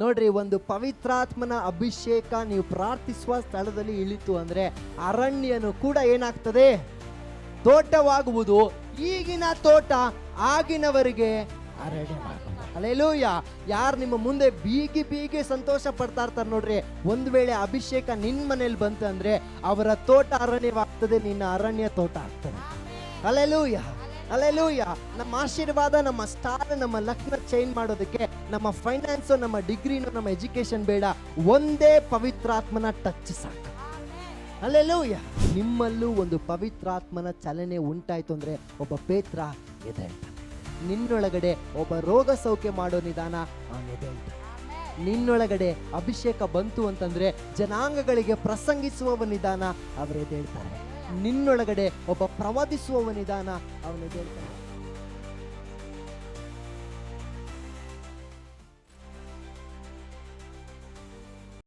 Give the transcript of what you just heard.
ನೋಡ್ರಿ, ಒಂದು ಪವಿತ್ರಾತ್ಮನ ಅಭಿಷೇಕ ನೀವು ಪ್ರಾರ್ಥಿಸುವ ಸ್ಥಳದಲ್ಲಿ ಇಳಿತು ಅಂದ್ರೆ ಅರಣ್ಯನು ಕೂಡ ಏನಾಗ್ತದೆ? ತೋಟವಾಗುವುದು. ಈಗಿನ ತೋಟ ಆಗಿನವರಿಗೆ ಅರಣ್ಯವಾಗುವುದು. ಹಲ್ಲೆಲೂಯ. ಯಾರು ನಿಮ್ಮ ಮುಂದೆ ಬೀಗಿ ಸಂತೋಷ ಪಡ್ತಾ ಇರ್ತಾರೆ ನೋಡ್ರಿ, ಒಂದು ವೇಳೆ ಅಭಿಷೇಕ ನಿನ್ ಮನೇಲಿ ಬಂತು ಅಂದ್ರೆ ಅವರ ತೋಟ ಅರಣ್ಯವಾಗ್ತದೆ, ನಿನ್ನ ಅರಣ್ಯ ತೋಟ ಆಗ್ತದೆ. Hallelujah, hallelujah. ನಮ್ಮ ಆಶೀರ್ವಾದ, ನಮ್ಮ ಸ್ಟಾರ್, ನಮ್ಮ ಲಕ್ನ ಚೇಂಜ್ ಮಾಡೋದಕ್ಕೆ ನಮ್ಮ ಫೈನಾನ್ಸು, ನಮ್ಮ ಡಿಗ್ರಿನೋ, ನಮ್ಮ ಎಜುಕೇಶನ್ ಬೇಡ. ಒಂದೇ ಪವಿತ್ರಾತ್ಮನ ಟಚ್ ಸಾಕು. ಹಲ್ಲೆಲೂಯ. ನಿಮ್ಮಲ್ಲೂ ಒಂದು ಪವಿತ್ರಾತ್ಮನ ಚಲನೆ ಉಂಟಾಯ್ತು ಅಂದ್ರೆ ಒಬ್ಬ ಪೇತ್ರ ಎದ್ದೇಳ್ತಾನೆ. ನಿನ್ನೊಳಗಡೆ ಒಬ್ಬ ರೋಗ ಸೌಖ್ಯ ಮಾಡೋ ನಿಧಾನ ಎದ್ದೇಳ್ತಾನೆ. ನಿನ್ನೊಳಗಡೆ ಅಭಿಷೇಕ ಬಂತು ಅಂತಂದ್ರೆ ಜನಾಂಗಗಳಿಗೆ ಪ್ರಸಂಗಿಸುವವ ನಿಧಾನ ಅವರೆದ್ದೇಳ್ತಾರೆ. ನಿನ್ನೊಳಗಡೆ ಒಬ್ಬ ಪ್ರವಾದಿಸುವವ ನಿಧಾನ ಅವನೆದ್ದೇಳ್ತಾನೆ.